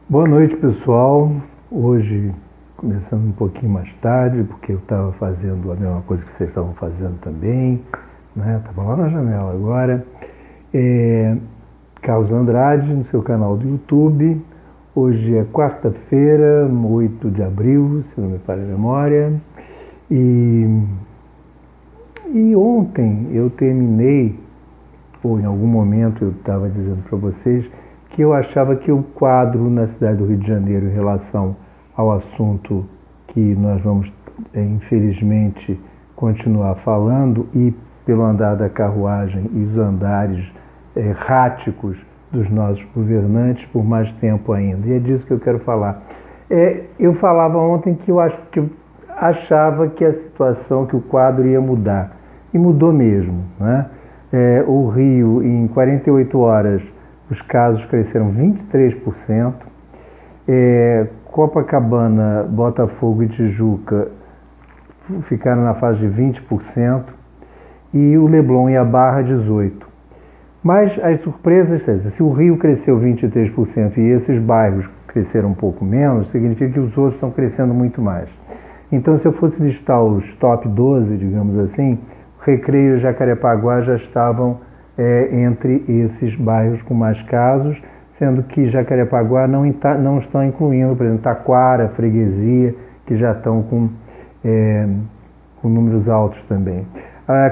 Boa noite, pessoal. Hoje, começando um pouquinho mais tarde, porque eu estava fazendo a mesma coisa que vocês estavam fazendo também, né? Estava lá na janela agora. Carlos Andrade, no seu canal do YouTube. Hoje é quarta-feira, 8 de abril, se não me falha a memória. E ontem eu terminei, ou em algum momento eu estava dizendo para vocês, que eu achava que o quadro na cidade do Rio de Janeiro em relação ao assunto que nós vamos, infelizmente, continuar falando e pelo andar da carruagem e os andares erráticos dos nossos governantes por mais tempo ainda. E é disso que eu quero falar. Eu falava ontem que eu achava que a situação, que o quadro ia mudar. E mudou mesmo, né? O Rio, em 48 horas, os casos cresceram 23%. Copacabana, Botafogo e Tijuca ficaram na fase de 20%. E o Leblon e a Barra, 18%. Mas as surpresas, se o Rio cresceu 23% e esses bairros cresceram um pouco menos, significa que os outros estão crescendo muito mais. Então, se eu fosse listar os top 12, digamos assim, Recreio e Jacarepaguá já estavam entre esses bairros com mais casos, sendo que Jacarepaguá não estão incluindo, por exemplo, Taquara, Freguesia, que já estão com números altos também.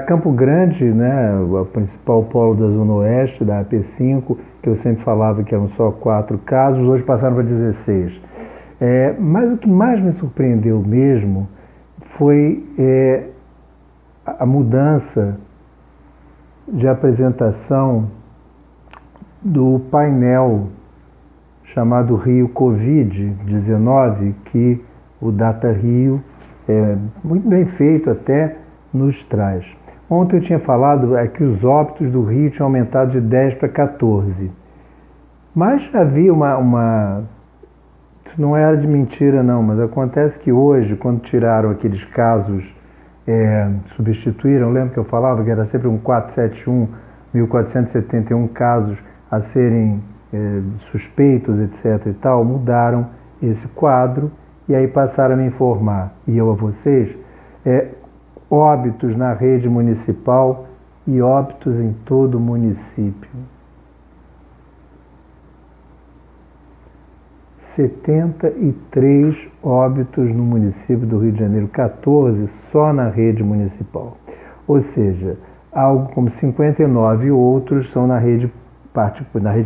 Campo Grande, né, o principal polo da Zona Oeste, da AP5, que eu sempre falava que eram só 4 casos, hoje passaram para 16. Mas o que mais me surpreendeu mesmo foi a mudança de apresentação do painel chamado Rio Covid-19, que o Data Rio, muito bem feito até, nos traz. Ontem eu tinha falado que os óbitos do Rio tinham aumentado de 10 para 14. Mas havia isso não era de mentira não, mas acontece que hoje, quando tiraram aqueles casos, substituíram, lembra que eu falava que era sempre um 471, 1471 casos a serem suspeitos, etc. e tal, mudaram esse quadro e aí passaram a me informar, e eu a vocês, óbitos na rede municipal e óbitos em todo o município. 73 óbitos no município do Rio de Janeiro, 14 só na rede municipal. Ou seja, algo como 59 outros são na rede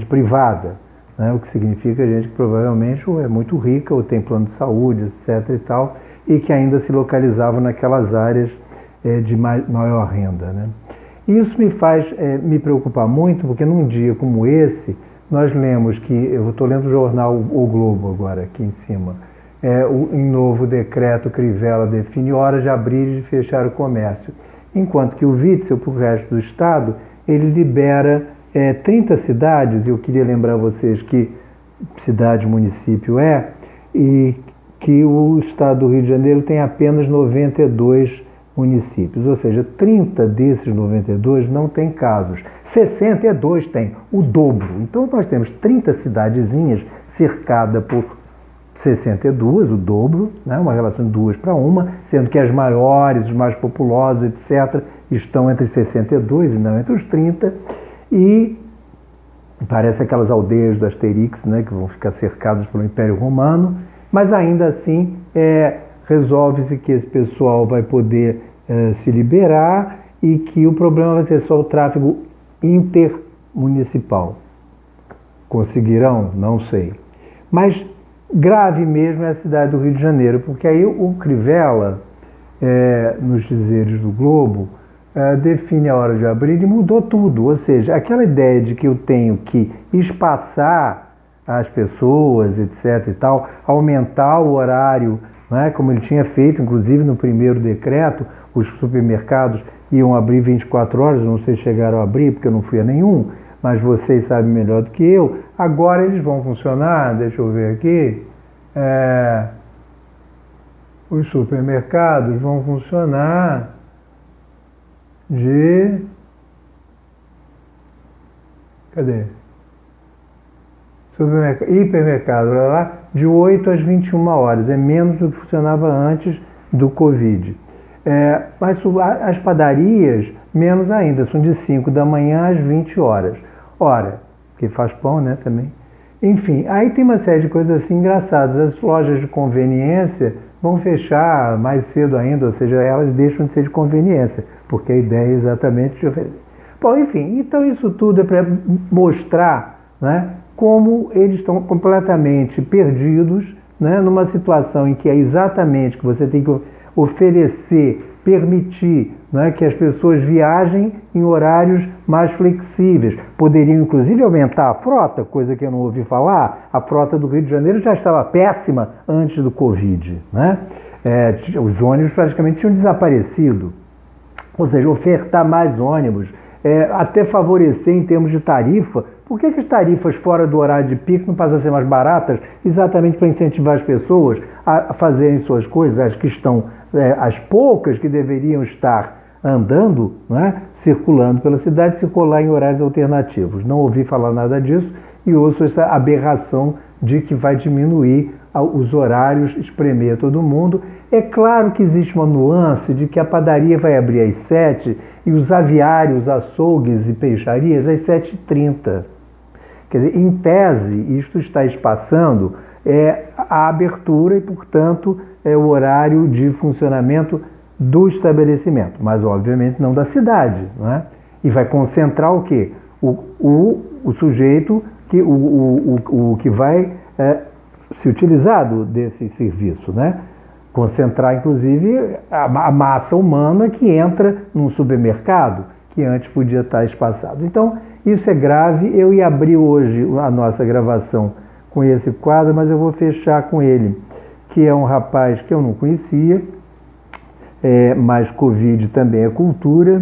privada, né? O que significa gente que provavelmente ou é muito rica ou tem plano de saúde, etc. e tal, e que ainda se localizavam naquelas áreas de maior renda, né? Isso me faz me preocupar muito, porque num dia como esse, nós lemos que, eu estou lendo o jornal O Globo agora, aqui em cima, em novo decreto Crivella define horas de abrir e de fechar o comércio, enquanto que o Witzel, para o resto do estado, ele libera 30 cidades, e eu queria lembrar vocês que cidade, município e que o estado do Rio de Janeiro tem apenas 92 municípios, ou seja, 30 desses 92 não tem casos, 62 tem, o dobro. Então nós temos 30 cidadezinhas cercadas por 62, o dobro, né? Uma relação de 2 para 1, sendo que as maiores, os mais populosas, etc., estão entre 62 e não entre os 30, e parece aquelas aldeias do Asterix, né, que vão ficar cercadas pelo Império Romano, mas ainda assim resolve-se que esse pessoal vai poder se liberar e que o problema vai ser só o tráfego intermunicipal. Conseguirão? Não sei. Mas grave mesmo é a cidade do Rio de Janeiro, porque aí o Crivella, nos dizeres do Globo, define a hora de abrir e mudou tudo. Ou seja, aquela ideia de que eu tenho que espaçar as pessoas, etc. e tal, aumentar o horário, né, como ele tinha feito, inclusive no primeiro decreto, os supermercados iam abrir 24 horas, não sei se chegaram a abrir, porque eu não fui a nenhum, mas vocês sabem melhor do que eu. Agora eles vão funcionar, deixa eu ver aqui, os supermercados vão funcionar Cadê? hipermercado, lá, de 8 às 21 horas. É menos do que funcionava antes do Covid. Mas as padarias, menos ainda, são de 5 da manhã às 20 horas. Ora, que faz pão, né, também. Enfim, aí tem uma série de coisas assim engraçadas. As lojas de conveniência vão fechar mais cedo ainda, ou seja, elas deixam de ser de conveniência, porque a ideia é exatamente de oferecer. Bom, enfim, então isso tudo é para mostrar, né, como eles estão completamente perdidos, né, numa situação em que é exatamente que você tem que oferecer, permitir, né, que as pessoas viajem em horários mais flexíveis. Poderiam, inclusive, aumentar a frota, coisa que eu não ouvi falar. A frota do Rio de Janeiro já estava péssima antes do Covid, né? Os ônibus praticamente tinham desaparecido. Ou seja, ofertar mais ônibus, até favorecer em termos de tarifa. Por que as tarifas fora do horário de pico não passam a ser mais baratas? Exatamente para incentivar as pessoas a fazerem suas coisas, as que estão, as poucas que deveriam estar andando, né, circulando pela cidade, circular em horários alternativos. Não ouvi falar nada disso e ouço essa aberração de que vai diminuir os horários, espremer todo mundo. É claro que existe uma nuance de que a padaria vai abrir às 7 e os aviários, açougues e peixarias às 7h30. Quer dizer, em tese, isto está espaçando a abertura e, portanto, o horário de funcionamento do estabelecimento, mas obviamente não da cidade, né? E vai concentrar o quê? O sujeito, o que vai se utilizar desse serviço, né? Concentrar, inclusive, a massa humana que entra num supermercado, que antes podia estar espaçado. Então, isso é grave. Eu ia abrir hoje a nossa gravação com esse quadro, mas eu vou fechar com ele, que é um rapaz que eu não conhecia, mas Covid também é cultura,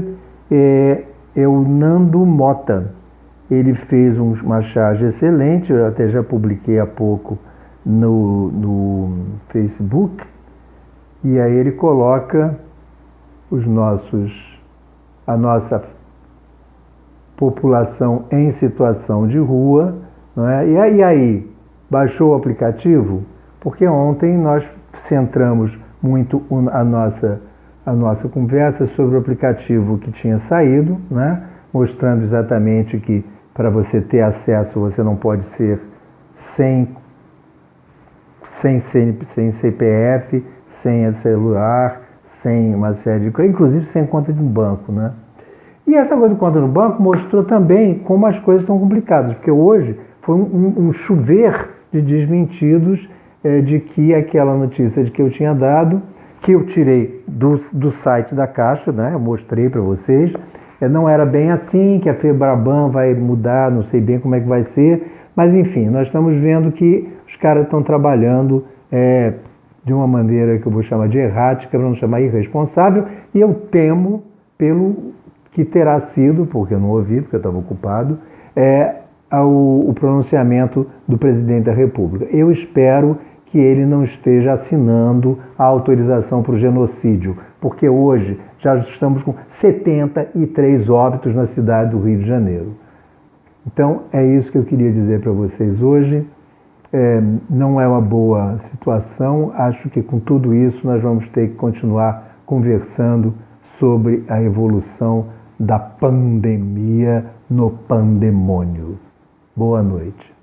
é o Nando Mota. Ele fez uma charge excelente, eu até já publiquei há pouco no Facebook, e aí ele coloca a nossa população em situação de rua, não é? E aí, baixou o aplicativo? Porque ontem nós centramos muito a nossa conversa sobre o aplicativo que tinha saído, né? Mostrando exatamente que para você ter acesso você não pode ser sem CPF, sem celular, sem uma série de coisas, inclusive sem conta de um banco, né? E essa coisa de conta no banco mostrou também como as coisas estão complicadas, porque hoje foi um chover de desmentidos de que aquela notícia de que eu tinha dado, que eu tirei do site da Caixa, né? Eu mostrei para vocês, não era bem assim, que a Febraban vai mudar, não sei bem como é que vai ser, mas enfim, nós estamos vendo que os caras estão trabalhando de uma maneira que eu vou chamar de errática, para não chamar irresponsável, e eu temo pelo que terá sido, porque eu não ouvi, porque eu estava ocupado, o pronunciamento do presidente da República. Eu espero que ele não esteja assinando a autorização para o genocídio, porque hoje já estamos com 73 óbitos na cidade do Rio de Janeiro. Então, é isso que eu queria dizer para vocês hoje. Não é uma boa situação. Acho que com tudo isso nós vamos ter que continuar conversando sobre a evolução da pandemia no pandemônio. Boa noite.